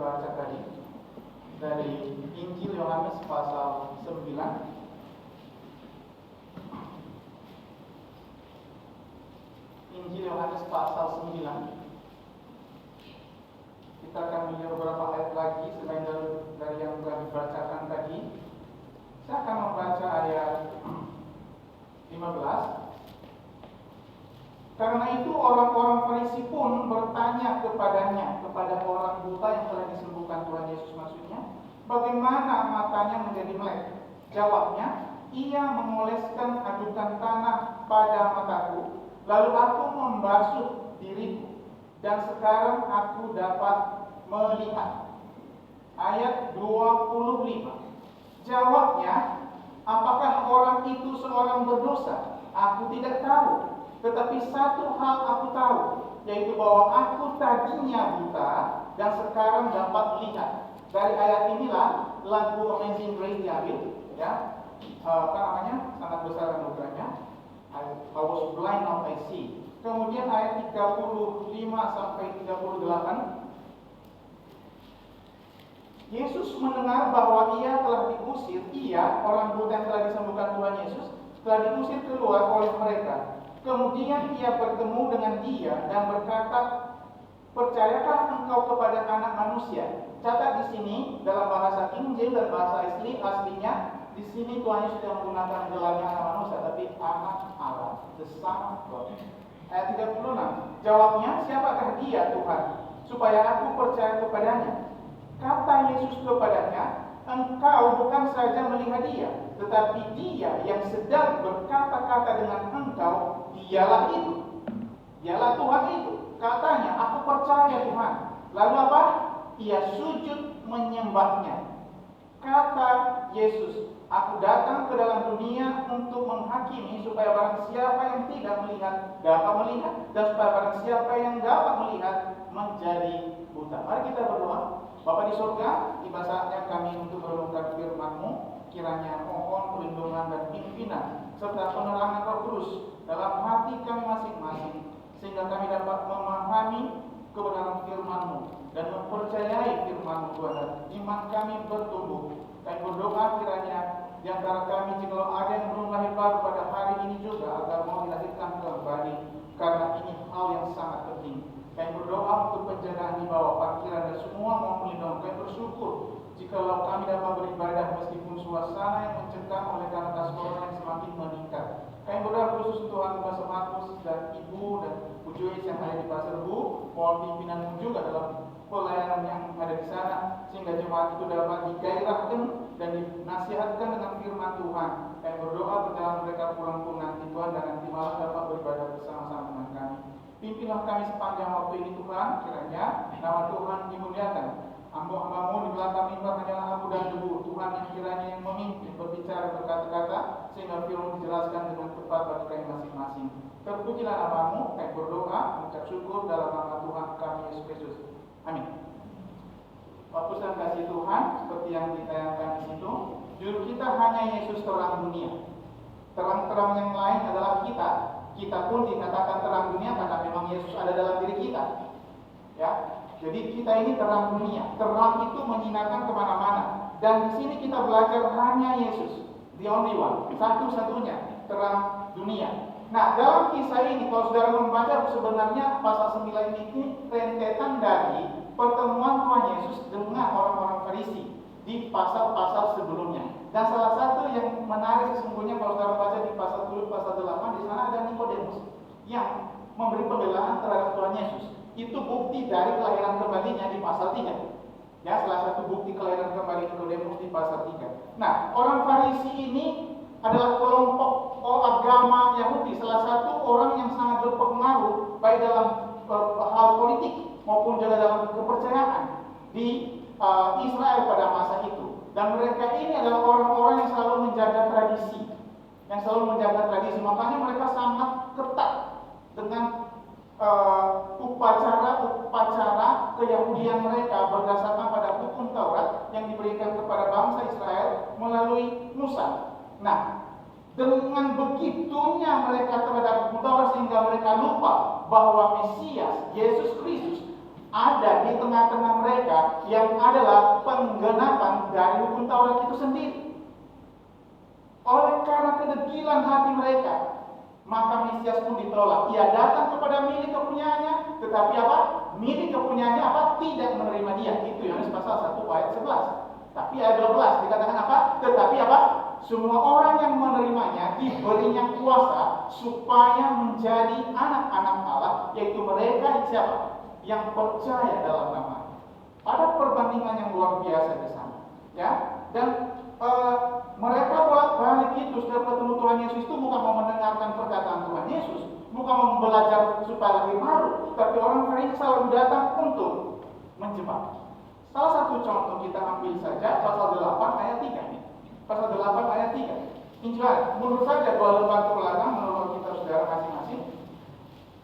baca tadi dari Injil Yohanes pasal 9. Injil Yohanes pasal 9. Kita akan melihat beberapa ayat lagi selain dari yang telah dibacakan tadi. Saya akan membaca ayat 15. Karena itu orang-orang Farisi pun bertanya kepadanya, kepada orang buta yang telah disembuhkan Tuhan Yesus maksudnya, bagaimana matanya menjadi melek? Jawabnya, ia mengoleskan adukan tanah pada mataku, lalu aku membasuh diriku, dan sekarang aku dapat melihat. Ayat 25. Jawabnya, apakah orang itu seorang berdosa? Aku tidak tahu. Tetapi satu hal aku tahu, yaitu bahwa aku tadinya buta dan sekarang dapat melihat. Dari ayat inilah lagu Amazing Grace diambil, ya. Sangat besar anugerahnya. I was blind, now I see. Kemudian ayat 35 sampai 38. Yesus mendengar bahwa ia telah diusir, orang buta yang telah disembuhkan Tuhan Yesus, telah diusir keluar oleh mereka. Kemudian ia bertemu dengan dia dan berkata, percayakah engkau kepada Anak Manusia? Catat di sini dalam bahasa King James dan bahasa aslinya, di sini Tuhan Yesus tidak menggunakan gelarnya Anak Manusia, tapi Anak Allah, the Son of God. Ayat 36. Jawabnya, siapakah dia Tuhan, supaya aku percaya kepadanya? Kata Yesus kepadanya, engkau bukan saja melihat dia, tetapi dia yang sedang berkata-kata dengan engkau, dialah itu. Dialah Tuhan itu. Katanya, aku percaya Tuhan. Lalu apa? Ia sujud menyembahnya. Kata Yesus, aku datang ke dalam dunia untuk menghakimi, supaya barang siapa yang tidak melihat dapat melihat, dan supaya barang siapa yang dapat melihat menjadi buta. Mari kita berdoa. Bapa di surga, tiba saatnya kami untuk merenungkan firman-Mu. Kiranya mohon perlindungan dan pimpinan serta penerangan Roh Kudus dalam hati kami masing-masing, sehingga kami dapat memahami kebenaran firman-Mu dan mempercayai firman-Mu, Tuhan, dan iman kami bertumbuh. Kami berdoa kiranya di antara kami, jika ada yang belum lahir baru pada hari ini juga, agar mau dilahirkan kembali, karena ini hal yang sangat penting. Kami berdoa untuk penjagaan di bawah parkiran dan semua mohon perlindungan. Kami bersyukur jikalau kami dapat beribadah meskipun suasana yang mencekam oleh karena kasus corona yang semakin meningkat. Kami berdoa khusus untuk Pastor Markus dan Ibu dan Bu Joyce yang ada di Pasar Bu. Mohon pimpinanmu juga dalam pelayanan yang ada di sana, sehingga jemaat itu dapat digairahkan dan dinasihatkan dengan firman Tuhan. Kami berdoa berjalan mereka pulang pun nanti Tuhan, dan nanti malam dapat beribadah bersama-sama dengan kami. Pimpinlah kami sepanjang waktu ini Tuhan, kiranya nama Tuhan dimuliakan. Hamba-Hamba-Mu di belakang mimbar hanyalah abu dan debu. Tuhan yang kiranya yang memimpin, berbicara, berkata-kata, sehingga firman dijelaskan dengan tepat bagi kami masing-masing. Terpujilah nama-Mu, kami berdoa, mengucap syukur dalam nama Tuhan kami Yesus Kristus. Amin. Waktu saya kasih Tuhan, seperti yang ditayangkan di situ, judul kita hanya Yesus terang dunia. Terang-terang yang lain adalah kita. Kita pun dikatakan terang dunia karena memang Yesus ada dalam diri kita. Ya, jadi kita ini terang dunia. Terang itu menyinarkan kemana-mana. Dan di sini kita belajar hanya Yesus, the only one, satu-satunya terang dunia. Nah, dalam kisah ini, kalau saudara membaca, sebenarnya pasal 9 ini rentetan dari pertemuan Tuhan Yesus dengan orang-orang Farisi di pasal-pasal sebelumnya. Dan salah satu yang menarik sesungguhnya kalau saudara baca di pasal 10, pasal 8, di sana ada Nikodemus yang memberi pembelaan terhadap Tuhan Yesus. Itu bukti dari kelahiran kembalinya di pasal 3. Ya, salah satu bukti kelahiran kembali Nikodemus di pasal 3. Nah, orang Farisi ini adalah kelompok agama Yahudi, salah satu orang yang sangat berpengaruh baik dalam hal politik maupun juga dalam kepercayaan di Israel pada masa itu. Dan mereka ini adalah orang-orang yang selalu menjaga tradisi, makanya mereka sangat ketat dengan upacara keyahudian mereka berdasarkan pada hukum Taurat yang diberikan kepada bangsa Israel melalui Musa. Nah, dengan begitunya mereka terhadap hukum Taurat sehingga mereka lupa bahwa Mesias, Yesus Kristus, ada di tengah-tengah mereka yang adalah penggenapan dari hukum Taurat itu sendiri. Oleh karena kedegilan hati mereka, maka Mesias pun ditolak. Ia datang kepada milik kepunyaannya, tetapi apa? Milik kepunyaannya apa? Tidak menerima dia. Itu Yohanes pasal 1 ayat 11. Tapi ayat 12 dikatakan apa? Tetapi apa? Semua orang yang menerimanya diberinya kuasa supaya menjadi anak-anak Allah, yaitu mereka siapa? Yang percaya dalam nama. Ada perbandingan yang luar biasa di sana, ya. Dan mereka bolak-balik itu setelah bertemu Tuhan Yesus itu bukan mau mendengarkan perkataan Tuhan Yesus, bukan mau belajar supaya lebih baru, tapi orang Farisi selalu datang untuk menjebak. Salah satu contoh kita ambil saja pasal 8 ayat 3 nih. Pasal 8 ayat 3. Injil, menurut saja dua lembar ulangan menurut kita saudara masing-masing.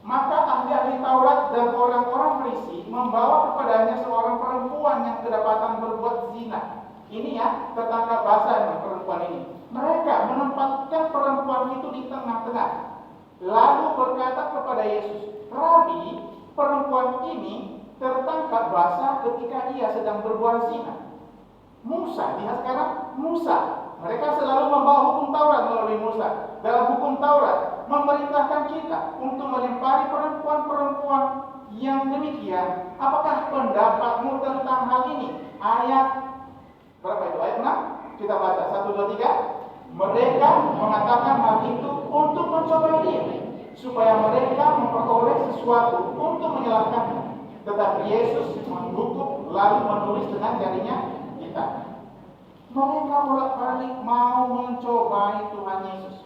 Maka ahli-ahli Taurat dan orang-orang Farisi membawa kepadanya seorang perempuan yang kedapatan berbuat zina. Ini ya, tertangkap basah perempuan ini. Mereka menempatkan perempuan itu di tengah-tengah, lalu berkata kepada Yesus, Rabi, perempuan ini tertangkap basah ketika ia sedang berbuat zina. Musa, lihat sekarang, Musa. Mereka selalu membawa hukum Taurat melalui Musa. Dalam hukum Taurat memerintahkan kita untuk melempari perempuan-perempuan yang demikian. Apakah pendapatmu tentang hal ini? Ayat berapa itu? Ayat 6? Kita baca 1, 2, 3. Mereka mengatakan hal itu untuk mencobai dia, supaya mereka memperoleh sesuatu untuk menyalahkannya. Tetapi Yesus menghukum lalu menulis dengan jarinya kita. Mereka bolak-balik mau mencobai Tuhan Yesus.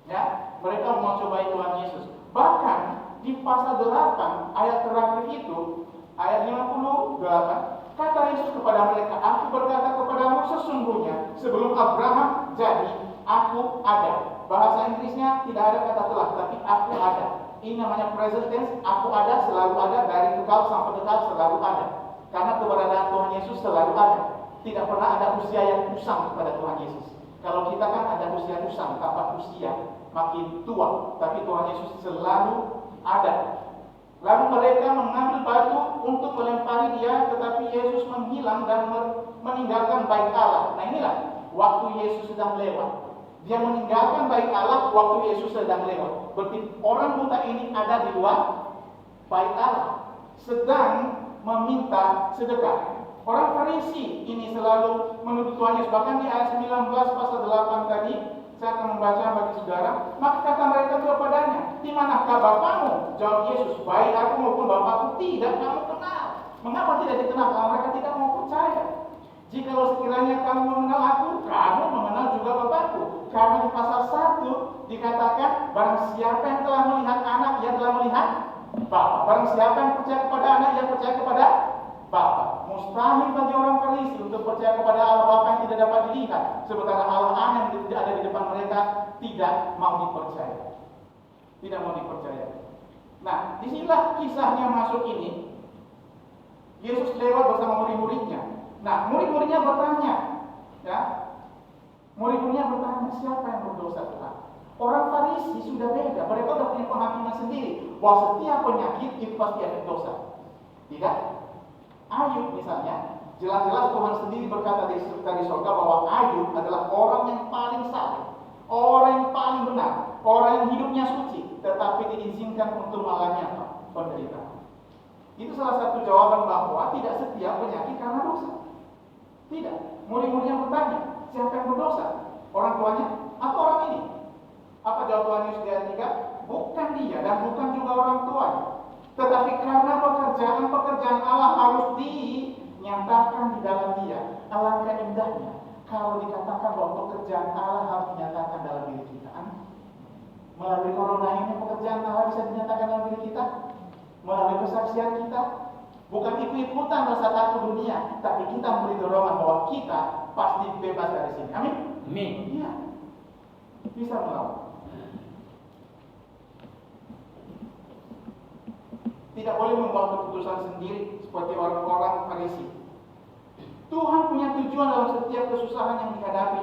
Ya, mereka mau mencobai Tuhan Yesus. Bahkan di pasal 8 ayat terakhir itu, ayat 58, kata Yesus kepada mereka, Aku berkata kepadamu sesungguhnya sebelum Abraham jadi, Aku ada. Bahasa Inggrisnya tidak ada kata telah, tapi Aku ada. Ini namanya present tense. Aku ada, selalu ada, dari kekal sampai kekal selalu ada. Karena keberadaan Tuhan Yesus selalu ada. Tidak pernah ada usia yang usang kepada Tuhan Yesus. Kalau kita kan ada usia usang, tambah usia makin tua, tapi Tuhan Yesus selalu ada. Lalu mereka mengambil batu untuk melempari dia, tetapi Yesus menghilang dan meninggalkan bait Allah. Nah inilah waktu Yesus sedang lewat. Dia meninggalkan bait Allah waktu Yesus sedang lewat. Berarti orang buta ini ada di luar bait Allah, sedang meminta sedekah. Orang Farisi ini selalu menuduh Tuhan Yesus. Bahkan di ayat 19 pasal 8 tadi, saya akan membaca bagi saudara. Maka kata mereka kepadanya, di manakah Bapamu? Jawab Yesus, baik aku maupun Bapakku tidak kamu kenal. Mengapa tidak dikenal? Karena mereka tidak mau percaya. Jikalau sekiranya kamu mengenal aku, kamu mengenal juga Bapakku. Karena di pasal 1 dikatakan, barang siapa yang telah melihat anak, ia telah melihat Bapa. Barang siapa yang percaya kepada anak, ia percaya kepada Bapa. Mustahil bagi orang Farisi untuk percaya kepada Allah Bapa yang tidak dapat dilihat, sementara Allah Anak yang tidak ada di depan mereka tidak mau dipercaya. Tidak mau dipercaya. Nah, disinilah kisahnya masuk ini. Yesus lewat bersama murid-muridnya. Nah, murid-muridnya bertanya, ya, murid-muridnya bertanya, siapa yang berdosa Tuhan? Orang Farisi sudah beda. Mereka sudah punya penghakiman sendiri bahwa setiap penyakit itu pasti ada dosa. Tidak? Ayub misalnya, jelas-jelas Tuhan sendiri berkata dari surga bahwa Ayub adalah orang yang paling saleh, orang yang paling benar, orang yang hidupnya suci, tetapi diizinkan untuk mengalami apa? Penderitaan. Itu salah satu jawaban bahwa tidak setiap penyakit karena dosa. Tidak. Murid-muridnya bertanya, siapa yang berdosa? Orang tuanya atau orang ini? Apa jawab Tuhan Yesus di ayat 3? Bukan dia dan bukan juga orang tuanya. Tetapi karena pekerjaan Allah harus dinyatakan di dalam dia. Alangkah indahnya kalau dikatakan bahwa pekerjaan Allah harus dinyatakan dalam diri kita. Melalui corona ini pekerjaan Allah bisa dinyatakan dalam diri kita. Melalui kesaksian kita. Bukan ikut-ikutan rasa takut dunia, tapi kita memberi dorongan bahwa kita pasti bebas dari sini. Amin? Amin. Iya. Bisa melawan. Tidak boleh membuat keputusan sendiri seperti orang-orang Farisi. Tuhan punya tujuan dalam setiap kesusahan yang dihadapi.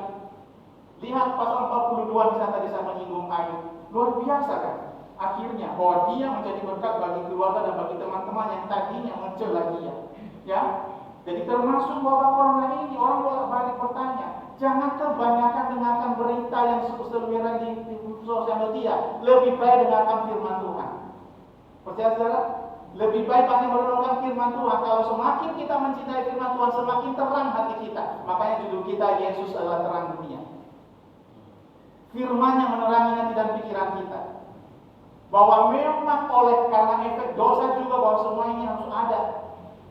Lihat pasal 42 di sana tadi saya menyinggung Ayub. Luar biasa kan? akhirnya bahwa dia menjadi berkat bagi keluarga dan bagi teman-teman yang tadinya mencela dia. Ya, jadi termasuk bahwa corona ini orang bolak-balik bertanya, jangan kebanyakan dengarkan berita yang seluruhnya di sosial media, lebih baik dengarkan firman Tuhan. Percaya saudara? Lebih baik kami merenungkan firman Tuhan. Kalau semakin kita mencintai firman Tuhan, semakin terang hati kita. Makanya judul kita, Yesus adalah terang dunia. Firman-Nya menerangi hati dan pikiran kita. Bahwa memang oleh karena efek dosa juga bahwa semua ini harus ada.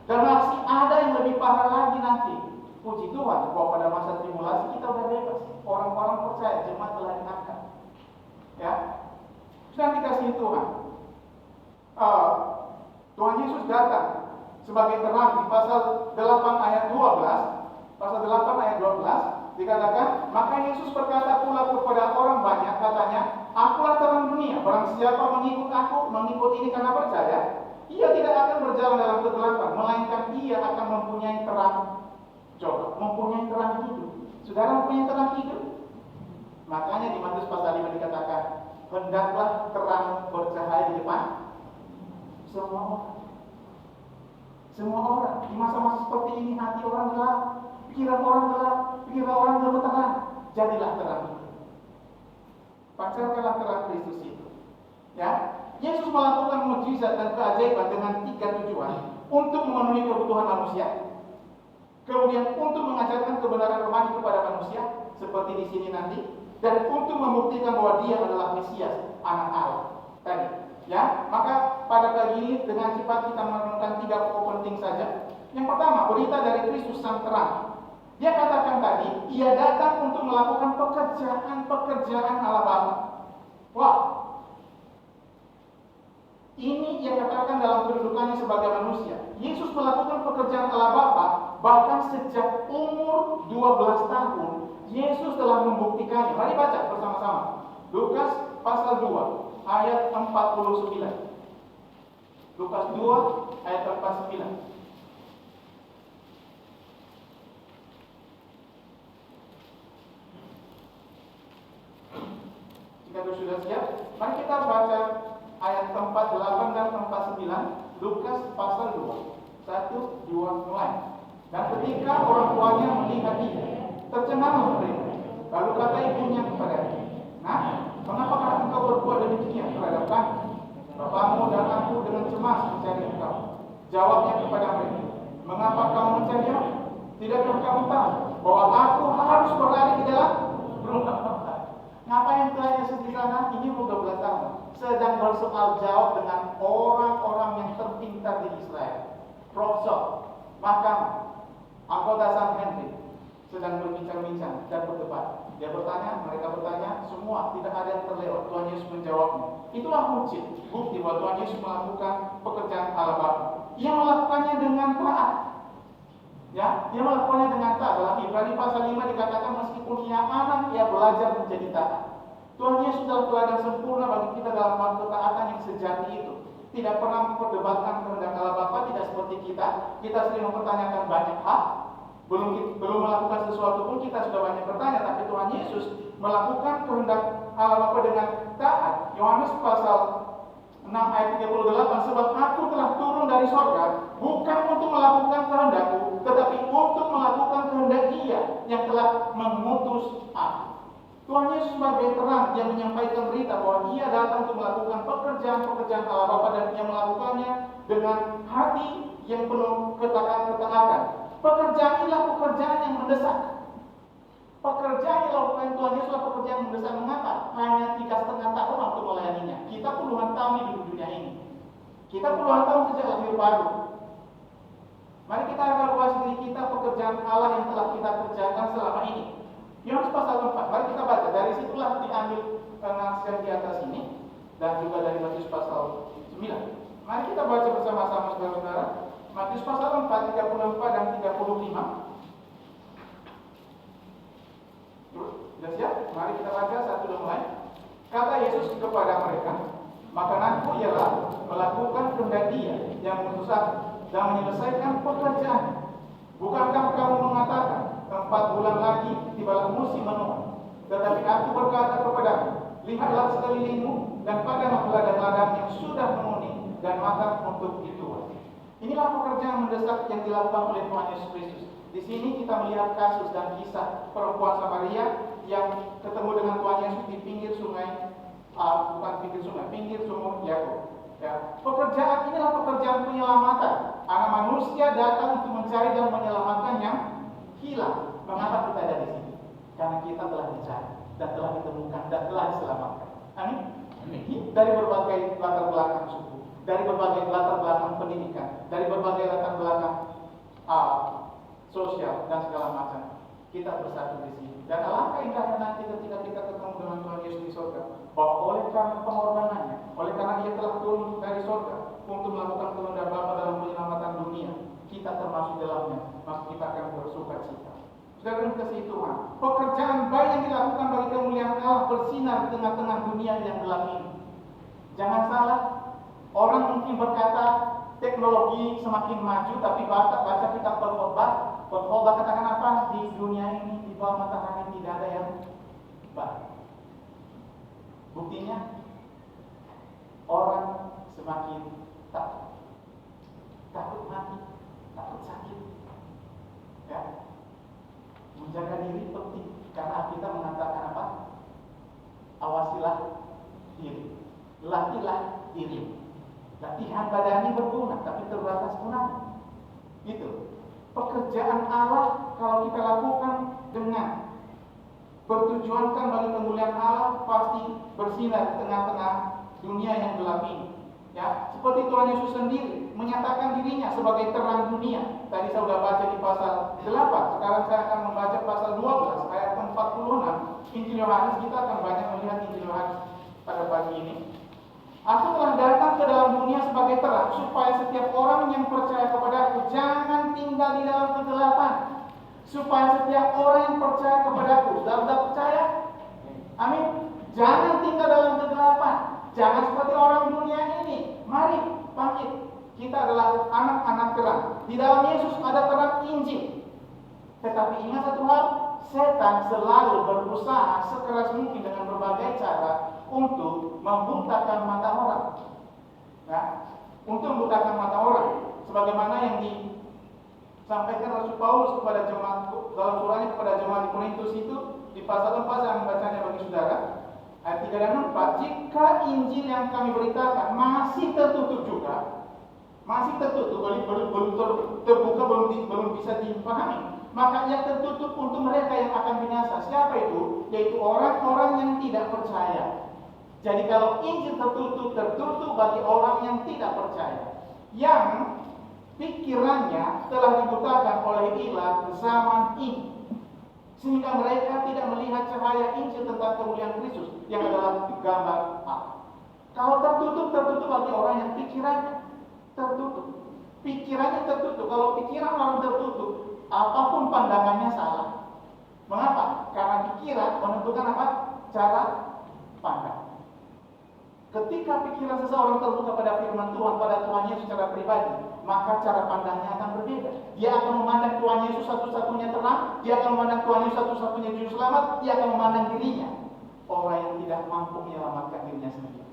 Dan masih ada yang lebih parah lagi nanti. Puji Tuhan bahwa pada masa tribulasi kita sudah bebas. Orang-orang percaya jemaat telah diangkat. Ya, sudah dikasih Tuhan. Tuhan Yesus datang sebagai terang di pasal 8 ayat 12. Pasal 8 ayat 12 dikatakan, maka Yesus berkata pula kepada orang banyak, katanya, akulah terang dunia. Barang siapa mengikut aku, mengikut ini karena percaya, ia tidak akan berjalan dalam kegelapan, melainkan ia akan mempunyai terang. Coba, mempunyai terang hidup. Saudara mempunyai terang hidup? Makanya di Matius pasal 5 dikatakan, hendaklah terang bercahaya di depan semua orang. Semua orang. Di masa-masa seperti ini hati orang gelap, pikiran orang gelap, pikiran orang gelap terang. Jadilah terang itu. Pancarkanlah terang Kristus itu. Ya, Yesus melakukan mukjizat dan keajaiban dengan 3 tujuan: untuk memenuhi kebutuhan manusia, kemudian untuk mengajarkan kebenaran rohani kepada manusia, seperti di sini nanti, dan untuk membuktikan bahwa Dia adalah Mesias, Anak Allah. Tadi, ya, maka pada pagi ini dengan cepat kita menemukan 3 pokok penting saja. Yang pertama, berita dari Kristus sang terang. Dia katakan tadi, Ia datang untuk melakukan pekerjaan Allah Bapa. Wah, ini ia katakan dalam kedudukannya sebagai manusia. Yesus melakukan pekerjaan Allah Bapa bahkan sejak umur 12 tahun. Yesus telah membuktikannya. Mari baca bersama-sama. Lukas pasal 2 ayat 49. Lukas 2 ayat 49. Jika sudah siap, mari kita baca ayat 48 dan 49, Lukas pasal 2. 1, 2, mulai. Dan ketika orang tuanya melihat dia, tercengang mereka. Lalu kata ibunya kepadanya, nah, mengapakah engkau berbuat demikian terhadap kami? Bapakmu dan aku dengan cemas mencari engkau. Jawabnya kepada mereka, mengapa kamu mencari aku? Tidakkah kamu tahu bahwa aku harus berlari di dalam rumah? Ngapain Tuhan Yesus di sana? Ini umur 12 tahun. Sedang bersoal jawab dengan orang-orang yang terpintar di Israel. Profesor, mahkamah, anggota Sanhedrin sedang berbincang-bincang dan berdebat. Dia bertanya, mereka bertanya, semua tidak ada yang terlewat. Tuhan Yesus menjawabnya. Itulah mujizat, bukti bahwa Tuhan Yesus melakukan pekerjaan Allah Bapa. Ia melakukannya dengan taat. Ya, dia melakukannya dengan taat. Dalam Ibrani pasal 5 dikatakan meskipun ia anak, ia belajar menjadi taat. Tuhan Yesus adalah teladan sempurna bagi kita dalam hal ketaatan yang sejati itu. Tidak pernah memperdebatkan kehendak Allah Bapa, tidak seperti kita. Kita sering mempertanyakan banyak hal. Belum melakukan sesuatu pun kita sudah banyak bertanya. Tapi Tuhan Yesus melakukan kehendak Allah Bapa dengan taat. Yohanes pasal 6 ayat 38, sebab aku telah turun dari sorga bukan untuk melakukan kehendakku, tetapi untuk melakukan kehendak Dia yang telah mengutus aku. Tuhan Yesus sebagai terang yang menyampaikan berita bahwa Dia datang untuk melakukan pekerjaan-pekerjaan Allah Bapa, dan Dia melakukannya dengan hati yang penuh ketaatan. Pekerjaan inilah pekerjaan yang mendesak. Pekerjaan yang dilakukan Tuhan Yesus adalah pekerjaan yang mendesak. Mengapa? Hanya 3,5 tahun untuk melayaninya. Kita puluhan tahun di dunia ini. Kita puluhan tahun sejak lahir baru. Mari kita evaluasi diri kita, pekerjaan Allah yang telah kita kerjakan selama ini. Yohanes pasal 4, mari kita baca. Dari situlah diambil penasihat di atas ini, dan juga dari Matius pasal 9. Mari kita baca bersama-sama saudara-saudara. Matius pasal 4, 34 dan 35. Sudah siap? Mari kita baca 1 dan mulai. Kata Yesus kepada mereka, makananku ialah melakukan kehendak Dia yang mengutus aku dan menyelesaikan pekerjaan. Bukankah kamu mengatakan 4 bulan lagi tibalah musim menuai? Tetapi aku berkata kepadamu, lihatlah sekelilingmu dan pada ladang-ladang yang sudah menguning dan matang untuk dituai. Inilah pekerjaan mendesak yang dilakukan oleh Tuhan Yesus Kristus. Di sini kita melihat kasus dan kisah perempuan Samaria yang ketemu dengan Tuhan Yesus di pinggir sungai, pinggir sumur Yakub. Ya. Pekerjaan inilah pekerjaan penyelamatan. Anak manusia datang untuk mencari dan menyelamatkan yang hilang. Mengapa kita ada di sini? Karena kita telah dicari dan telah ditemukan dan telah diselamatkan. Amin. Dari berbagai latar belakang suku, dari berbagai latar belakang pendidikan, dari berbagai latar belakang sosial dan segala macam, kita bersatu di sini. Dan alangkah indahnya nanti ketika kita ketemu dengan Tuhan Yesus di surga, bahwa oleh karena pengorbanannya, oleh karena Ia telah turun dari surga untuk melakukan kehendak Bapa dalam penyelamatan dunia, kita termasuk dalamnya, maka kita akan bersuka cita. Saudara yang kasih Tuhan, pekerjaan baik yang dilakukan bagi kemuliaan Allah bersinar di tengah-tengah dunia yang gelap ini. Jangan salah, orang mungkin berkata teknologi semakin maju, tapi baca kitab Khotbah katakan apa? Di dunia ini, di bawah matahari tidak ada yang baik. Buktinya, orang semakin takut mati, takut sakit. Ya. Menjaga diri penting, karena kita mengatakan apa? Awasilah diri, latihlah diri. Latihan badani berguna, tapi terbatas gunanya. Itu pekerjaan Allah kalau kita lakukan dengan bertujuankan bagi kemuliaan Allah, pasti bersinar di tengah-tengah dunia yang gelap ini. Ya, seperti Tuhan Yesus sendiri menyatakan dirinya sebagai terang dunia. Tadi saya sudah baca di pasal 8. Sekarang saya akan membaca pasal 12 ayat 46. Injil Yohanes, kita akan banyak melihat Injil Yohanes pada pagi ini. Aku telah datang ke dalam dunia sebagai terang, supaya setiap orang yang percaya kepadaku jangan tinggal di dalam kegelapan. Supaya setiap orang yang percaya kepadaku, sudah percaya? Amin. Jangan tinggal dalam kegelapan. Jangan seperti orang dunia ini. Mari bangkit. Kita adalah anak-anak terang. Di dalam Yesus ada terang Injil. Tetapi ingat satu hal, setan selalu berusaha sekeras mungkin dengan berbagai cara untuk membutakan mata orang. Nah, untuk membutakan mata orang, sebagaimana yang disampaikan Rasul Paulus kepada jemaat dalam surahnya kepada jemaat di Korintus itu, di pasal 4 saya membacanya bagi saudara, ayat 3 dan 4. Jika Injil yang kami beritakan masih tertutup juga, masih tertutup, belum terbuka, belum bisa dipahami, maka ia tertutup untuk mereka yang akan binasa. Siapa itu? Yaitu orang-orang yang tidak percaya. Jadi kalau Injil tertutup bagi orang yang tidak percaya, yang pikirannya telah dibutakan oleh ilah zaman ini, sehingga mereka tidak melihat cahaya Injil tentang kemuliaan Kristus yang adalah gambar Allah. Kalau tertutup bagi orang yang pikirannya tertutup. Pikirannya tertutup. Kalau pikiran orang tertutup, apapun pandangannya salah. Mengapa? Karena pikiran menentukan apa? Cara pandang. Ketika pikiran seseorang terbuka pada firman Tuhan, pada Tuhan Yesus secara pribadi, maka cara pandangnya akan berbeda. Dia akan memandang Tuhan Yesus satu-satunya terang, dia akan memandang Tuhan Yesus satu-satunya juru selamat, dia akan memandang dirinya orang yang tidak mampu menyelamatkan dirinya sendiri.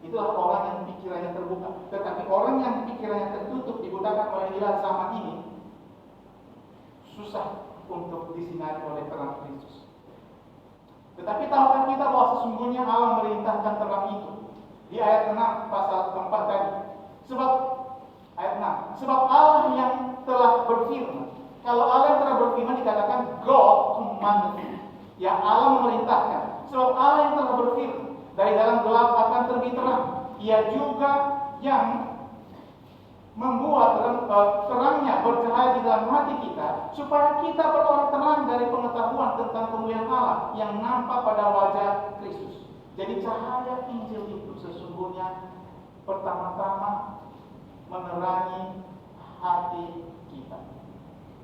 Itulah orang yang pikirannya terbuka. Tetapi orang yang pikirannya tertutup, dibutakan oleh ilah zaman ini, susah untuk disinari oleh terang Kristus. Tetapi tahukah kita bahwa sesungguhnya Allah merintahkan terang itu? Di ayat 6 pasal 4 tadi. Sebab ayat 6, sebab Allah yang telah berfirman. Kalau Allah yang telah berfirman dikatakan God commanded. Ya, Allah memerintahkan. Sebab Allah yang telah berfirman, dari dalam gelap akan terbit terang. Ia juga yang membuat terangnya bercahaya di dalam hati kita, supaya kita beroleh terang dari pengetahuan tentang kemuliaan Allah yang nampak pada wajah Kristus. Jadi cahaya Injil itu sesungguhnya pertama-tama menerangi hati kita,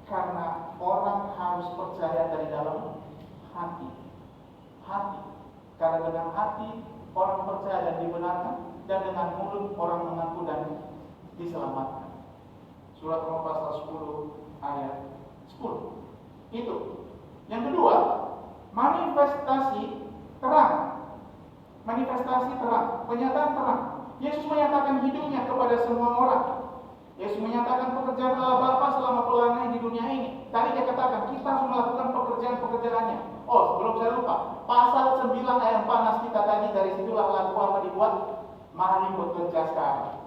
karena orang harus percaya dari dalam hati. Karena dengan hati orang percaya dan dibenarkan, dan dengan mulut orang mengaku dan diselamatkan. Surat Roma pasal 10 ayat 10. Itu. Yang kedua, manifestasi terang. Manifestasi penyataan terang. Yesus menyatakan hidupnya kepada semua orang. Yesus menyatakan pekerjaan Allah Bapa selama pelangai di dunia ini. Tadi dia katakan kita harus melakukan pekerjaan-pekerjaannya. Oh, sebelum saya lupa, pasal 9 ayat panas kita tadi, dari situlah lagu apa dibuat? Mari bekerja sekarang.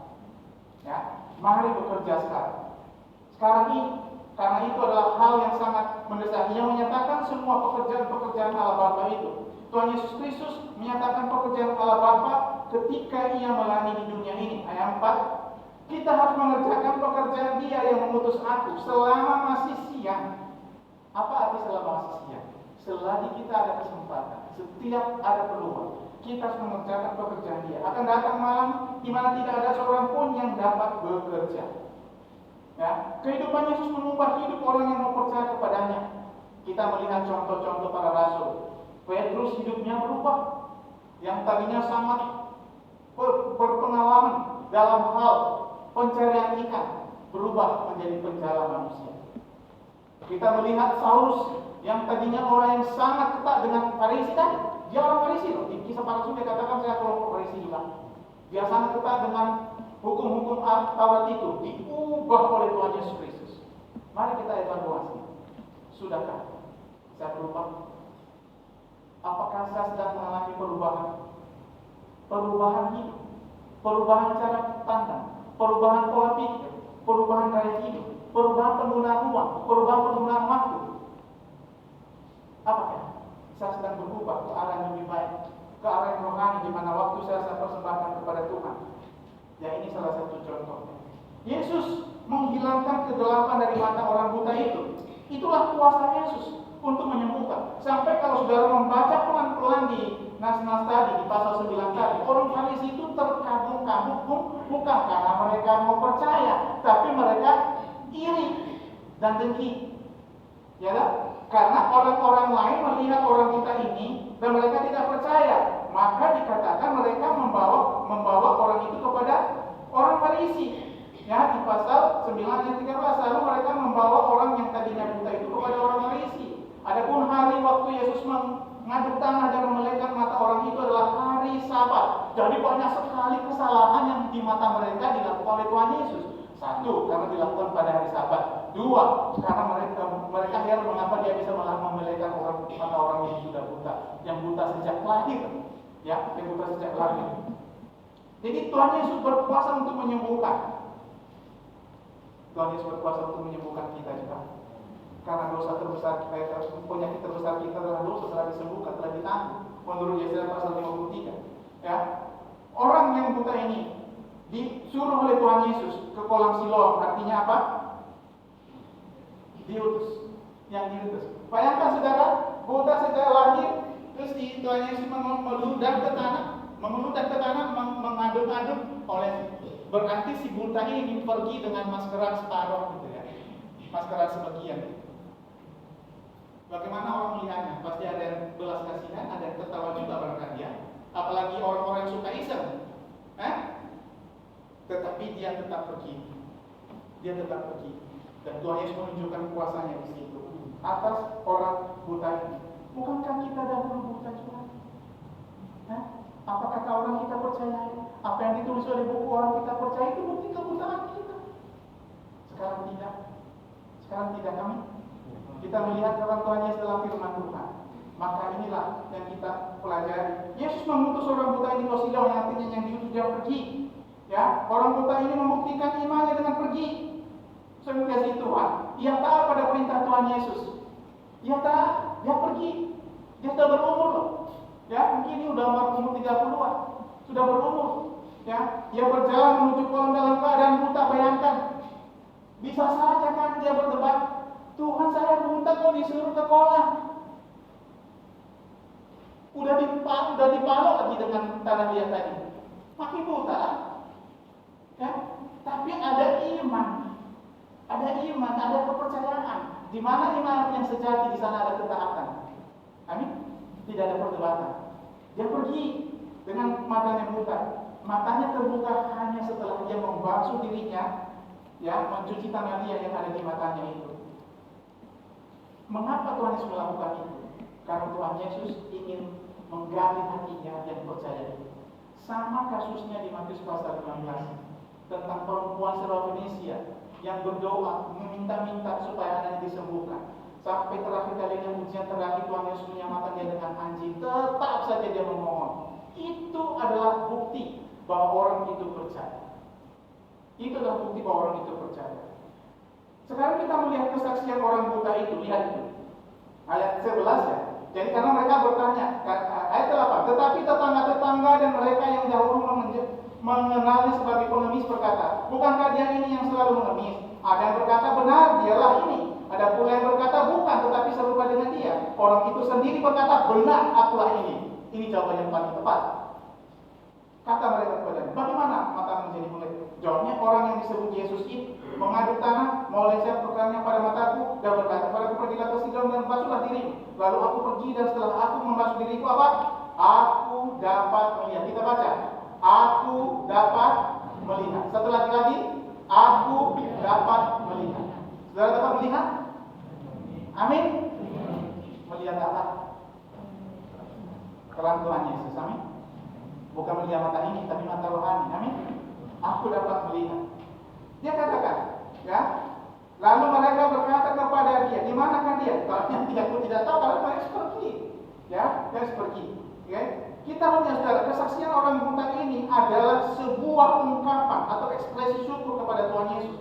Ya, mari bekerja sekarang. Sekarang ini, karena itu adalah hal yang sangat mendesak. Ia menyatakan semua pekerjaan-pekerjaan Allah Bapa itu. Tuhan Yesus Kristus menyatakan pekerjaan Allah Bapa ketika ia melayani di dunia ini. Ayat 4, kita harus mengerjakan pekerjaan Dia yang mengutus aku selama masih siang. Apa arti selama masih siang? Selagi kita ada kesempatan, setiap ada peluang, kita harus mengerjakan pekerjaan Dia. Akan datang malam di mana tidak ada seorang pun yang dapat bekerja. Ya, kehidupan Yesus mengubah hidup orang yang mau percaya kepadanya. Kita melihat contoh-contoh para rasul. Petrus hidupnya berubah. Yang tadinya sangat berpengalaman dalam hal pencarian ikan, berubah menjadi penjala manusia. Kita melihat Saulus yang tadinya orang yang sangat ketat dengan Farisi, kan? Dia orang Farisi loh. Di Kisah Para Rasul dia katakan saya kelompok Farisi juga. Dia sangat ketat dengan hukum-hukum Taurat itu, diubah oleh Tuhan Yesus Kristus. Mari kita evaluasi. Sudahkah saya berubah? Apakah saya sedang mengalami perubahan? Perubahan hidup, perubahan cara pandang, perubahan pola pikir, perubahan gaya hidup, perubahan penggunaan uang, perubahan penggunaan waktu. Apakah saya sedang berubah ke arah yang lebih baik, ke arah yang rohani, di mana waktu saya persembahkan kepada Tuhan? Ya, ini salah satu contohnya. Yesus menghilangkan kegelapan dari mata orang buta itu. Itulah kuasa Yesus untuk menyembuhkan. Sampai kalau saudara membaca pelan-pelan di nas-nas tadi, di pasal 9 tadi, orang Farisi itu terkagum-kagum bukan karena mereka mau percaya, tapi mereka iri dan dengki. Ya kan? Karena orang-orang lain melihat orang kita ini dan mereka tidak percaya, maka dikatakan mereka membawa orang itu kepada orang Farisi. Ya, di pasal 9 ayat 13, lalu mereka membawa orang yang tadinya buta itu kepada orang Farisi. Adapun hari waktu Yesus mengaduk tanah dan memelekan mata orang itu adalah hari Sabat. Jadi banyak sekali kesalahan yang di mata mereka dilakukan oleh Tuhan Yesus. Satu, karena dilakukan pada hari Sabat. Dua, karena mereka heran mengapa dia bisa memelekan mata orang yang sudah buta, yang buta sejak lahir. Ya, yang buta sejak lahir. Jadi Tuhan Yesus berkuasa untuk menyembuhkan. Tuhan Yesus berkuasa untuk menyembuhkan kita juga. Karena dosa terbesar kita, penyakit terbesar kita adalah dosa, telah disembuhkan, telah ditanggung. Menurut Yesaya pasal 53. Ya, orang yang buta ini disuruh oleh Tuhan Yesus ke kolam Siloam. Artinya apa? Diutus. Yang diutus. Bayangkan saudara, buta sejak lahir, terus Tuhan Yesus meludah ke tanah, mengaduk-aduk oleh. Berarti si buta ini pergi dengan maskeran separuh gitu ya, maskeran sebagian. Bagaimana orang melihatnya? Pasti ada yang belas kasihan, ada yang tertawa juga barangkali ya. Apalagi orang-orang yang suka iseng, tetapi dia tetap pergi. Dia tetap pergi. Dan Tuhan Yesus menunjukkan kuasanya di situ atas orang buta ini. Bukankah kita dahulu buta juga? Apa kata orang kita percaya? Apa yang ditulis oleh buku orang kita percaya itu bukti kebutaan kita. Sekarang tidak. Sekarang tidak kami. Kita melihat dalam Tuhan Yesus dalam firman Tuhan. Maka inilah yang kita pelajari. Yesus mengutus orang buta ini ke Siloam, yang artinya yang diutus dia pergi. Ya, orang buta ini membuktikan imannya dengan pergi. Sebagai Tuhan, ia taat pada perintah Tuhan Yesus. Ia taat, dia pergi. Dia sudah berumur loh. Ya, mungkin ini udah umur 30-an. Sudah berumur. Ya, dia berjalan menuju kolam dalam keadaan buta. Bayangkan. Bisa saja kan dia berdebat, Tuhan saya buta kok disuruh ke kolam. Udah dipalok lagi dengan tanah liat tadi. Makin buta lah. Ya, tapi ada iman. Ada kepercayaan. Di mana iman yang sejati, di sana ada ketaatan. Amin. Tidak ada perdebatan. Dia pergi dengan matanya buta. Matanya terbuka hanya setelah dia membasuh dirinya, ya, mencuci tanah dia yang ada di matanya itu. Mengapa Tuhan Yesus melakukan itu? Karena Tuhan Yesus ingin menggali hatinya yang percaya itu. Sama kasusnya di Matius pasal 15 tentang perempuan Syro-Fenisia yang berdoa meminta-minta supaya anaknya disembuhkan. Sampai terakhir kalinya ujian terakhir Tuhan Yesus menyamakan dia dengan anjing, tetap saja dia memohon. Itu adalah bukti bahwa orang itu percaya. Itu adalah bukti bahwa orang itu percaya. Sekarang kita melihat kesaksian orang buta itu, lihat itu. Ayat 11 ya. Jadi karena mereka bertanya, ayat 8, tetapi tetangga-tetangga dan mereka yang dahulu mengenalnya sebagai pengemis berkata, bukankah dia ini yang selalu mengemis? Ada yang berkata, benar, dialah ini. Ada pula yang berkata, bukan, tetapi serupa dengan dia. Orang itu sendiri berkata, benar, akulah ini. Ini jawaban yang paling tepat. Kata mereka kepadanya, bagaimana mata menjadi melek? Jawabnya, orang yang disebut Yesus itu mengaduk tanah, melesat perkarannya pada mataku, dan berkata, padaku pergilah ke Siloam dan basuhlah dirimu. Lalu aku pergi, dan setelah aku membasuh diriku, apa? Aku dapat melihat. Kita baca, aku dapat melihat. Setelah lagi, aku dapat melihat. Saudara dapat melihat? Amin. Melihat apa? Terang Tuhan Yesus, amin. Bukan melihat mata ini, tapi mata rohani, amin. Aku dapat melihat. Dia katakan, ya. Lalu mereka berkata kepada dia, di manakah dia? Kalau yang tidak tahu, kalau mereka pergi, ya, mereka pergi. Ya. Kita melihat saudara, kesaksian orang buta ini adalah sebuah ungkapan atau ekspresi syukur kepada Tuhan Yesus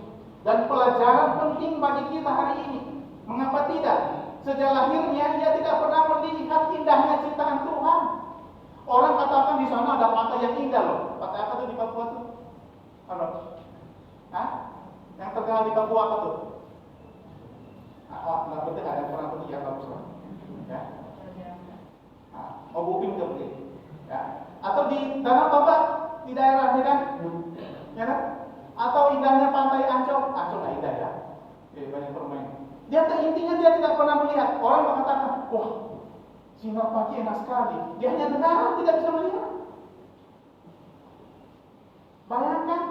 dan pelajaran penting bagi kita hari ini. Mengapa tidak? Sejak lahirnya ia tidak pernah melihat indahnya ciptaan Tuhan. Orang katakan di sana ada pantai yang indah loh. Pantai apa tuh di Papua tuh? Apa? Hah? Yang terkenal di Papua apa tuh? Oh, nggak penting, ada orang pergi ya bagus lah. Ya. Oh, Buping juga pergi. Ya. Atau di Danau Toba di daerah Medan, ya kan? Atau indahnya pantai Ancol, Ancol nggak indah ya? Banyak permain. Dia intinya dia tidak pernah melihat. Orang mengatakan, wah, sinar pagi enak sekali. Dia hanya dengar, tidak bisa melihat. Bayangkan,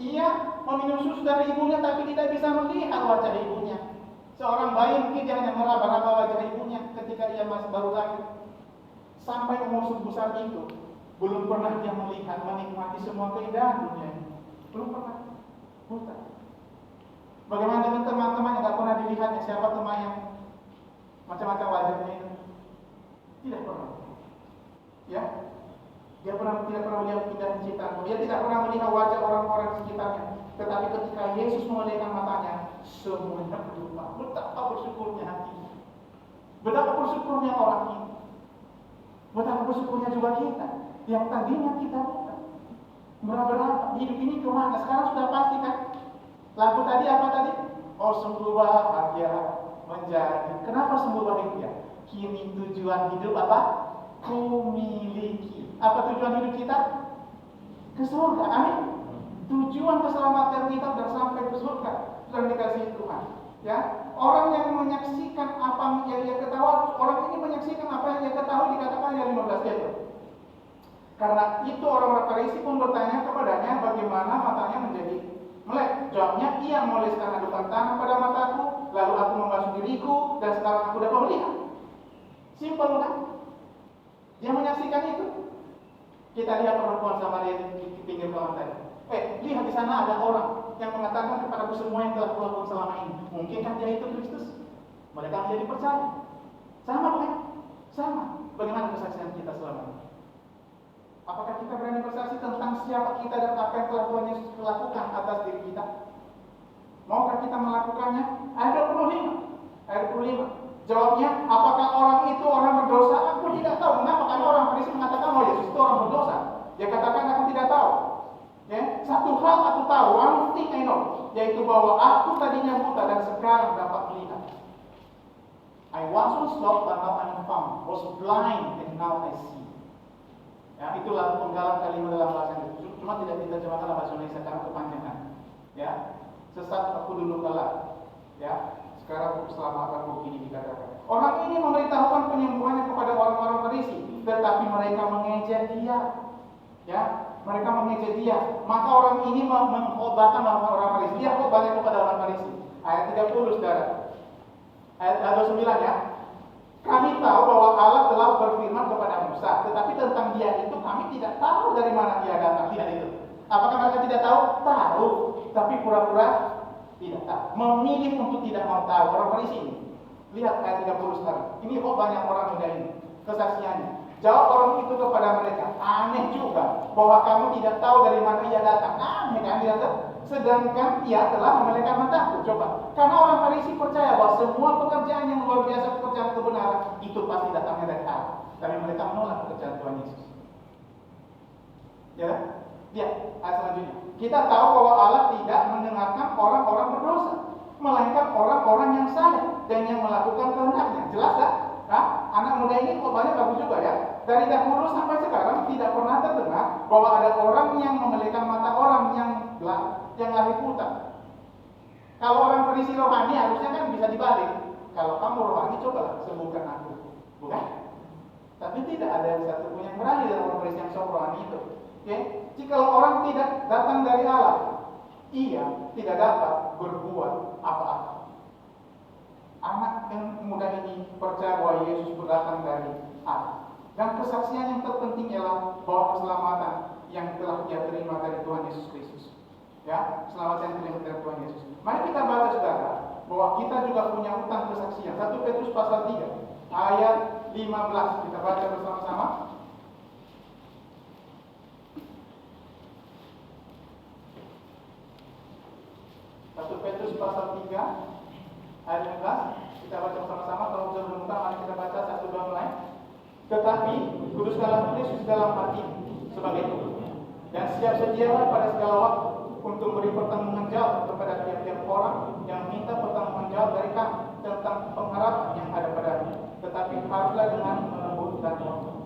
ia meminum susu dari ibunya tapi tidak bisa melihat wajah ibunya. Seorang bayi mungkin dia hanya meraba-raba wajah ibunya ketika dia masih baru lahir. Sampai umur sebesar itu, belum pernah dia melihat, menikmati semua keindahan dunia ini. Belum pernah. Buta. Bagaimana dengan teman-teman yang tidak pernah dilihatnya? Siapa teman yang macam-macam wajahnya itu? Tidak pernah. Ya, dia tidak pernah melihat keindahan ciptaan. Dia tidak pernah melihat wajah orang-orang di sekitarnya. Tetapi ketika Yesus memulihkan matanya, semuanya berubah. Betapa bersyukurnya hatinya. Betapa bersyukurnya orang ini. Betapa bersyukurnya juga kita. Yang tadinya kita bukan. Berapa hidup ini kemana? Sekarang sudah pasti kan? Lagu tadi apa tadi? Oh, sungguh bahagia menjadi. Kenapa sungguh bahagia? Kini tujuan hidup apa? Ku miliki. Apa tujuan hidup kita? Ke surga, amin. Tujuan keselamatan kita sudah sampai ke surga, sudah dikasih Tuhan. Ya, orang yang menyaksikan apa yang dia ketahui, orang ini menyaksikan apa yang dia ketahui dikatakan yang 15 itu. Karena itu orang-orang Farisi pun bertanya kepadanya bagaimana matanya menjadi melek. Jawabnya, ia mengoleskan adukan tanah pada mataku, lalu aku membasuh diriku, dan sekarang aku dapat melihat. Simpel kan? Dia menyaksikan itu. Kita lihat perempuan Samaria di pinggir kolam tadi. Lihat di sana ada orang yang mengatakan kepadaku semua yang telah kulakukan selama ini. Mungkinkah dia itu Kristus? Mereka menjadi percaya. Sama bukan? Sama. Bagaimana kesaksian kita selama ini? Apakah kita berani bersaksi tentang siapa kita dan apa yang telah Tuhan Yesus lakukan atas diri kita? Maukah kita melakukannya? Ayat 25. Ayat 25. Jawabnya, apakah orang itu orang berdosa? Aku tidak tahu. Mengapa? Karena orang Farisi mengatakan, oh Yesus itu orang berdosa. Dia katakan, aku tidak tahu. Ya, satu hal aku tahu, one thing I know, yaitu bahwa aku tadinya buta dan sekarang dapat melihat. I was lost but now I'm found. Was blind and now I see. Ya, itulah penggalan kalimat dalam bahasa Inggris. Cuma tidak diterjemahkan dalam bahasa Indonesia karena kepanjangan. Ya, sesat aku dulu kala. Ya, sekarang keselamatan begini dikatakan. Orang ini memberitahukan penyembuhannya kepada orang-orang Farisi, tetapi mereka mengejek dia. Ya, mereka mengejek dia. Maka orang ini mengkhotbahkan orang-orang Farisi. Dia khotbahnya kepada orang Farisi. Ayat 30, saudara. Ayat 29 ya. Kami tahu bahwa Allah telah berfirman kepada Musa, tetapi tentang dia itu kami tidak tahu dari mana dia datang. Lihat itu. Apakah mereka tidak tahu? Tahu, tapi pura-pura tidak tahu. Memilih untuk tidak mau tahu. Orang Farisi ini. Lihat ayat 30 sekarang. Ini kok banyak orang muda ini kesaksiannya. Jawab orang itu kepada mereka, aneh juga bahwa kamu tidak tahu dari mana ia datang. Aneh kan dia datang? Sedangkan ia telah memelihara mataku. Coba. Karena orang Farisi percaya bahwa semua pekerjaan yang luar biasa, pekerjaan kebenaran itu pasti datangnya dari Allah. Tapi mereka menolak pekerjaan Tuhan Yesus. Ya, lihat ayat selanjutnya. Kita tahu bahwa Allah tidak mendengarkan orang-orang berdosa, melainkan orang-orang yang saleh dan yang melakukan kehendaknya. Jelas tak? Nah, anak muda ini khotbahnya bagus juga ya. Dari dahulu sampai sekarang tidak pernah terdengar bahwa ada orang yang memelikan mata orang yang lahir buta. Kalau orang Farisi rohani harusnya kan bisa dibalik. Kalau kamu rohani, cobalah sembuhkan aku, bukan? Tapi tidak ada satupun yang berani dalam orang Farisi yang sok rohani itu. Oke? Jika orang tidak datang dari Allah, ia tidak dapat berbuat apa-apa. Anak yang muda ini percaya bahwa Yesus berdatang dari Allah. Dan kesaksian yang terpenting ialah bahwa keselamatan yang telah dia terima dari Tuhan Yesus Kristus. Ya, keselamatan yang terima dari Tuhan Yesus. Mari kita baca saudara, bahwa kita juga punya utang kesaksian. 1 Petrus pasal 3 ayat 15. Kita baca bersama-sama. 1 Petrus pasal 3 ayat 15. Kita baca bersama-sama. Kalau sudah menemukan, mari kita baca 1-2 mulai. Tetapi kuduskanlah Kristus dalam hati sebagai itu, dan siap sedialah pada segala waktu untuk beri pertanggungan jawab kepada tiap-tiap orang yang minta pertanggungan jawab dari kami tentang pengharapan yang ada padanya. Tetapi haruslah dengan lembut dan hormat.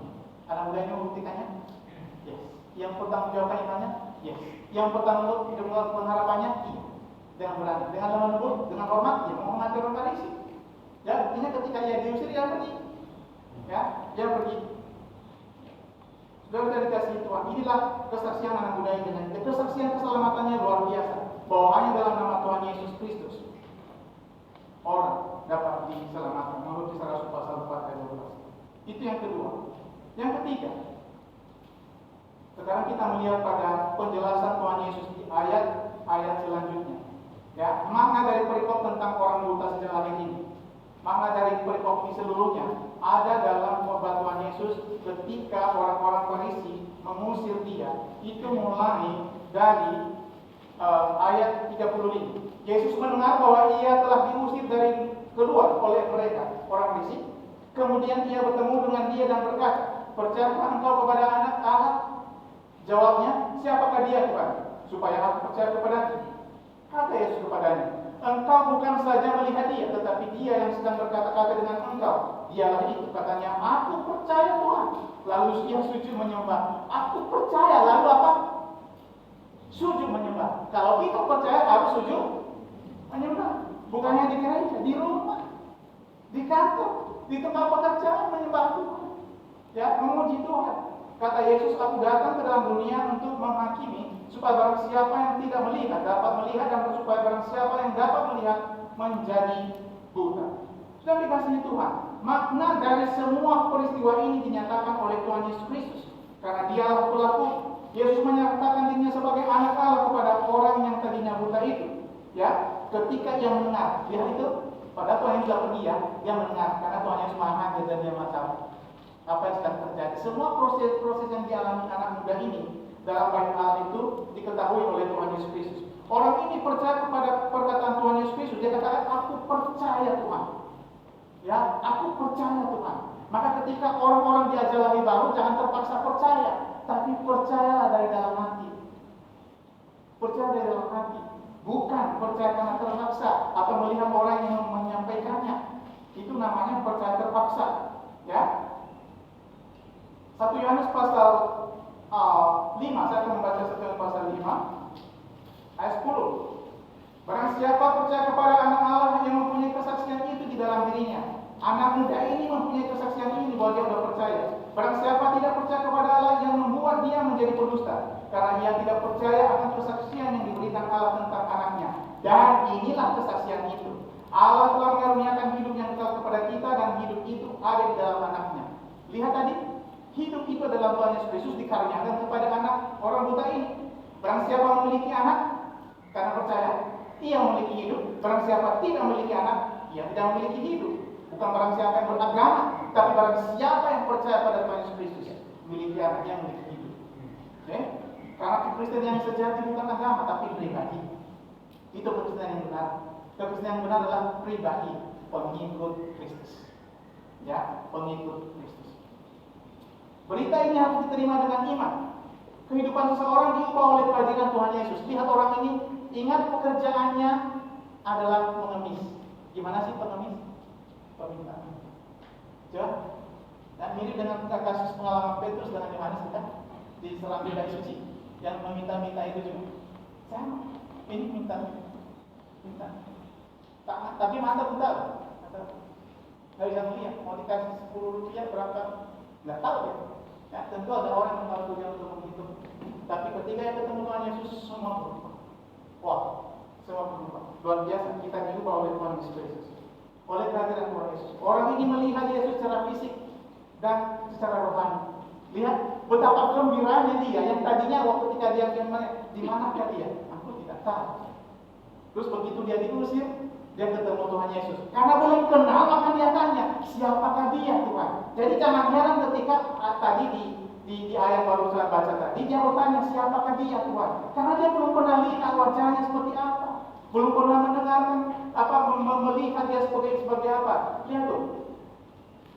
Anak mudanya membuktikannya? Yes. Yang bertanggung jawab imannya? Yes. Yang bertanggung jawab pengharapannya? Iya. Dengan berani, dengan lemah lembut, dengan hormat, dia menghormati orang Farisi. Ya, artinya ketika dia diusir, dia pergi. Ya, dia pergi. Sudah dikasih Tuhan. Inilah kesaksian anak muda ini dengan kesaksian keselamatannya luar biasa. Bahwa hanya dalam nama Tuhan Yesus Kristus orang dapat diselamatkan. Menurut Kisah Rasul pasal 4 ayat 12. Itu yang kedua. Yang ketiga, sekarang kita melihat pada penjelasan Tuhan Yesus di ayat selanjutnya. Ya, makna dari perikop tentang orang buta sejak lahir ini. Makna dari perikop ini seluruhnya ada dalam khotbah Tuhan Yesus ketika orang-orang Farisi mengusir dia. Itu mulai dari ayat 35. Yesus mendengar bahwa ia telah diusir dari keluar oleh mereka, orang Farisi. Kemudian ia bertemu dengan dia dan berkata, "Percayakah engkau kepada anak Allah?" Jawabnya, "Siapakah dia, Tuhan? Supaya aku percaya kepadanya." Kata Yesus kepadanya, "Engkau bukan saja melihat dia, tetapi dia yang sedang berkata-kata dengan engkau. Dialah itu." Katanya, "Aku percaya Tuhan." Lalu ia sujud menyembah. Aku percaya, lalu apa? Sujud menyembah. Kalau itu percaya, harus sujud menyembah. Bukannya di gereja, di rumah, di kantor, di tempat pekerjaan menyembah Tuhan. Ya, memuji Tuhan. Kata Yesus, "Aku datang ke dalam dunia untuk menghakimi, supaya barang siapa yang tidak melihat dapat melihat, dan supaya barang siapa yang dapat melihat menjadi buta." Sudah dikasihi Tuhan, makna dari semua peristiwa ini dinyatakan oleh Tuhan Yesus Kristus. Karena dialah pelaku. Yesus menyatakan dirinya sebagai anak Allah kepada orang yang tadinya buta itu. Ya, ketika ia mendengar, lihat itu, pada Tuhan Yesus sudah pergi ya, dia mendengar karena Tuhan Yesus Maha hadir dan dia Maha tahu apa yang sedang terjadi. Semua proses-proses yang dialami anak muda ini dalam bait Allah itu diketahui oleh Tuhan Yesus Kristus. Orang ini percaya kepada perkataan Tuhan Yesus Kristus. Dia katakan, "Aku percaya Tuhan." Ya, aku percaya Tuhan. Maka ketika orang-orang diajar lahir baru, jangan terpaksa percaya, tapi percayalah dari dalam hati. Percaya dari dalam hati. Bukan percaya karena terpaksa atau melihat orang yang menyampaikannya. Itu namanya percaya terpaksa. Ya. 1 Yohanes pasal 5, saya akan membaca 1 Yohanes pasal 5 ayat 10. Barang siapa percaya kepada anak Allah yang mempunyai kesaksian itu di dalam dirinya. Anak muda ini mempunyai kesaksian ini bahwa dia sudah percaya. Barang siapa tidak percaya kepada Allah yang membuat dia menjadi pendusta, karena ia tidak percaya akan kesaksian yang diberikan Allah tentang anaknya. Dan inilah kesaksian itu, Allah telah mengaruniakan hidup yang kekal kepada kita, dan hidup itu ada dalam Tuhan Yesus Kristus dikaruniakan kepada anak orang buta ini. Barang siapa memiliki anak karena percaya, ia memiliki hidup. Barang siapa tidak memiliki anak, ia tidak memiliki hidup. Bukan barang siapa yang beragama, tapi barang siapa yang percaya pada Tuhan Yesus Kristus memiliki anak yang memiliki hidup. Okay? Karena Kristen yang sejati bukan agama, tapi pribadi. Itu Kristen yang benar. Kristen yang benar adalah pribadi, pengikut Kristus. Ya, pengikut Kristus. Berita ini harus diterima dengan iman. Kehidupan seseorang diubah oleh kehadiran Tuhan Yesus. Lihat orang ini, ingat pekerjaannya adalah mengemis. Gimana sih pengemis? Peminta. Coba. Dan mirip dengan kasus pengalaman Petrus dengan Yohanes kita di serambi kayu suci yang meminta-minta itu juga. Sama. Ini minta. Tapi mata buta. Nggak bisa melihat. Mau dikasih 10 rupiah berapa? Nggak tahu ya. Ya, tentu ada orang yang membantunya untuk menghitung. Tapi ketika yang ketemu Tuhan Yesus, semua berubah. Wah, semua berubah. Luar biasa, kita diubah oleh Tuhan Yesus Kristus. Oleh kehadiran Tuhan Yesus. Orang ini melihat Yesus secara fisik dan secara rohani. Lihat betapa gembiranya dia. Yang tadinya waktu ketika dia di manakah dia? Aku tidak tahu. Terus begitu dia diusir, dia ketemu Tuhan Yesus. Karena belum kenal, maka dia tanya, siapakah dia Tuhan? Jadi jangan heran ketika tadi di ayat baru saya baca tadi, dia bertanya, siapakah dia Tuhan? Karena dia belum pernah lihat wajahnya seperti apa. Belum pernah mendengarkan melihat dia sebagai apa. Lihat tuh.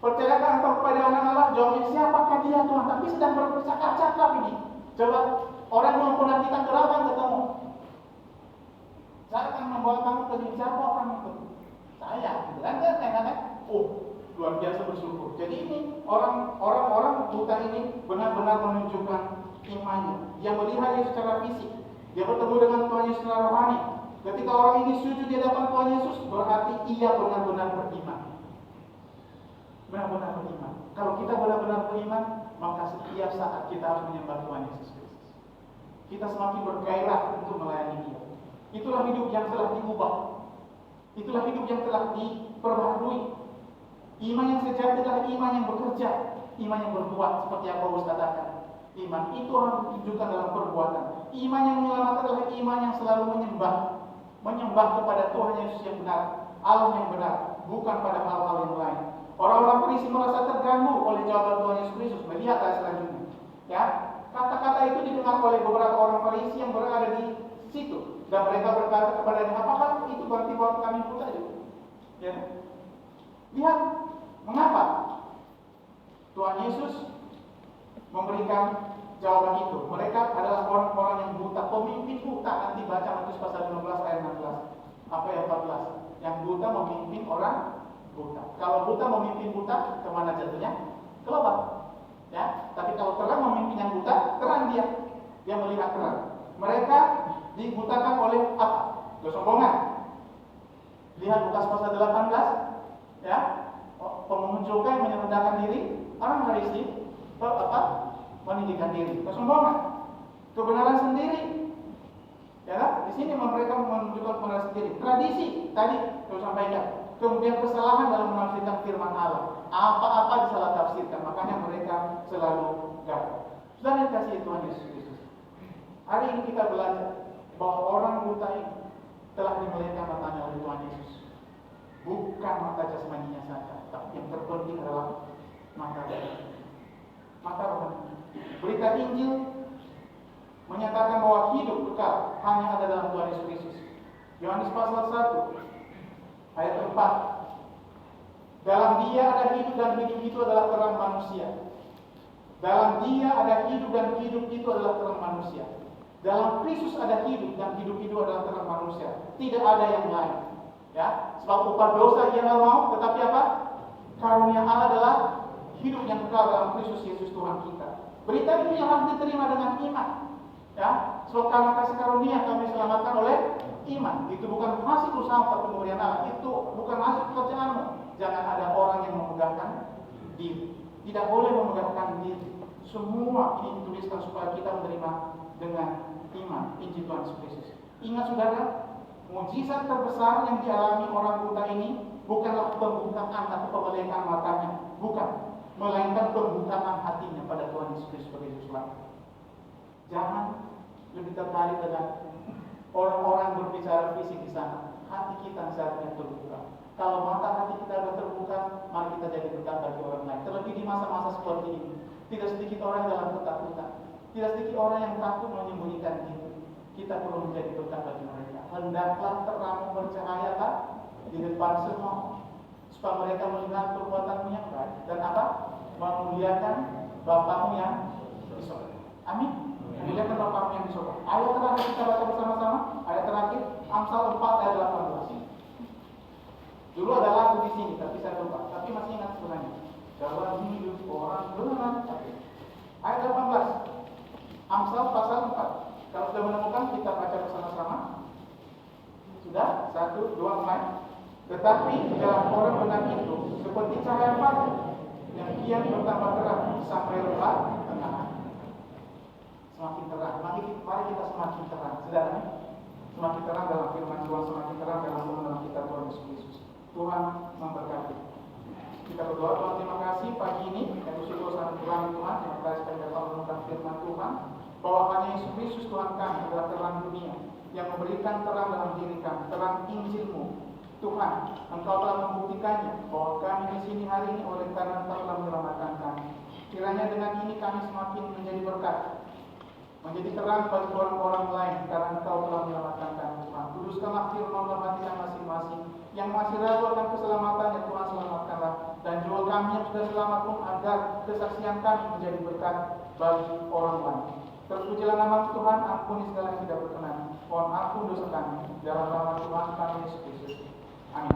Percayakan engkau kepada anak Allah? Jawabnya, siapakah dia Tuhan? Tapi sedang bercakap-cakap ini. Coba, orang belum pernah kita gerakan ketemu. Saya akan membawa kamu ke sini. Siapa kamu itu? Saya. Kan? Luar biasa bersyukur. Jadi ini orang-orang buta ini benar-benar menunjukkan imannya. Dia melihat Yesus secara fisik. Dia bertemu dengan Tuhan Yesus secara rohani. Ketika orang ini sujud di hadapan Tuhan Yesus, berarti ia benar-benar beriman. Benar-benar beriman. Kalau kita benar-benar beriman, maka setiap saat kita harus menyembah Tuhan Yesus Kristus. Kita semakin bergairah untuk melayani Dia. Itulah hidup yang telah diubah. Itulah hidup yang telah diperbaharui. Iman yang sejati adalah iman yang bekerja, iman yang berbuat, seperti yang Paulus katakan. Iman itu harus ditunjukkan dalam perbuatan. Iman yang menyelamatkan adalah iman yang selalu menyembah kepada Tuhan Yesus yang benar, Allah yang benar, bukan pada hal-hal yang lain. Orang-orang Farisi merasa terganggu oleh jawaban Tuhan Yesus Kristus. Melihat ayat selanjutnya. Ya, kata-kata itu didengar oleh beberapa orang Farisi yang berada di situ, dan mereka berkata kepadanya, apakah itu berarti bahwa kami buta juga? Ya. Lihat, mengapa Tuhan Yesus memberikan jawaban itu? Mereka adalah orang-orang yang buta, pemimpin buta. Nanti baca Matius pasal 15 ayat 16 apa yang 14. Yang buta memimpin orang buta. Kalau buta memimpin buta, kemana jatuhnya? Ke lubang. Ya, tapi kalau terang memimpin yang buta, terang dia. Dia melihat terang. Mereka dibutakan oleh apa? Kesombongan. Lihat Lukas pasal 18. Ya, pemungut cukai merendahkan diri, orang Farisi meninggikan diri, kesombongan, kebenaran sendiri. Ya, di sini mereka menunjukkan kebenaran sendiri. Tradisi tadi saya sampaikan, kemudian kesalahan dalam menafsirkan firman Allah. Apa-apa disalah tafsirkan, makanya mereka selalu gagal. Sudah dikasih Tuhan Yesus Kristus. Hari ini kita belajar bahwa orang buta ini telah dimelihatkan matanya oleh Tuhan Yesus. Bukan mata jasmaninya saja, tapi yang terpenting adalah mata rohani. Mata rohani. Berita Injil menyatakan bahwa hidup kekal hanya ada dalam Tuhan Yesus Kristus. Yohanes pasal 1 ayat 4. Dalam Dia ada hidup dan hidup itu adalah terang manusia. Dalam Dia ada hidup dan hidup itu adalah terang manusia. Dalam Kristus ada hidup dan hidup itu adalah terang manusia. Tidak ada yang lain. Ya, sebab upah dosa ia mau, tetapi apa? Karunia Allah adalah hidup yang kekal dalam Kristus Yesus Tuhan kita. Berita ini yang harus diterima dengan iman. Ya, sebab karena kasih karunia kami diselamatkan oleh iman. Itu bukan hasil usaha atau pemberian Allah. Itu bukan hasil pekerjaanmu. Jangan ada orang yang memegahkan diri. Tidak boleh memegahkan diri. Semua ini dituliskan supaya kita menerima dengan iman Injil Tuhan Yesus Kristus. Ingat saudara, mukjizat terbesar yang dialami orang buta ini bukanlah pembukaan atau pemelekaan matanya, bukan. melainkan pembukaan hatinya pada Tuhan Yesus Kristus sebagai Juru Selamat. Jangan lebih tertarik dengan orang-orang berbicara fisik di sana. Hati kita seharusnya terbuka. Kalau mata hati kita sudah terbuka, mari kita jadi berkat bagi orang lain. Terlebih di masa-masa seperti ini, tidak sedikit orang dalam ketakutan, tidak sedikit orang yang takut menyembunyikan diri. Kita perlu menjadi berkat bagi mereka. Hendaklah terangmu bercahayalah di depan semua, supaya mereka melihat perbuatanmu yang baik dan apa? Memuliakan Bapamu yang di surga. Amin. Memuliakan Bapamu yang di surga. Ayat terakhir kita baca bersama-sama. Ayat terakhir Amsal 4 ayat 18. Dulu ada lagu di sini, tapi saya lupa. Tapi masih ingat sebenarnya. Jalan hidup orang benar. Ayat 18. Amsal pasal 4. Kalau sudah menemukan, kita baca bersama-sama. Sudah? 1, 2, mulai. Tetapi jalan orang benar itu seperti cahaya pagi yang kian bertambah terang sampai lebat tengah hari. Semakin terang. Mari kita semakin terang. Saudara, semakin terang dalam firman Tuhan, semakin terang dalam mengenal kita Tuhan Yesus Kristus. Tuhan memberkati. Kita berdoa. Tuhan, terima kasih pagi ini. Kami syukur sangat Tuhan. Terima kasih karena dapat menemukan firman Tuhan, bahwa hanya Yesus Kristus Tuhan kami adalah terang dunia yang memberikan terang dalam diri kami, terang Injil-Mu. Tuhan, Engkau telah membuktikannya bahwa kami di sini hari ini oleh karena Engkau telah menyelamatkan kami. Kiranya dengan ini kami semakin menjadi berkat, menjadi terang bagi orang-orang lain karena Engkau telah menyelamatkan kami. Tuhan, kuduskanlah firman dalam hati kami masing-masing. Yang masih ragu akan keselamatannya, Tuhan selamatkanlah. Dan juga kami yang sudah selamat pun, agar kesaksian kami menjadi berkat bagi orang lain. Terpujilah nama Tuhan, ampuni segala yang tidak berkenan. Mohon ampun dosa kami. Dalam nama Tuhan kami Yesus Kristus. Amin.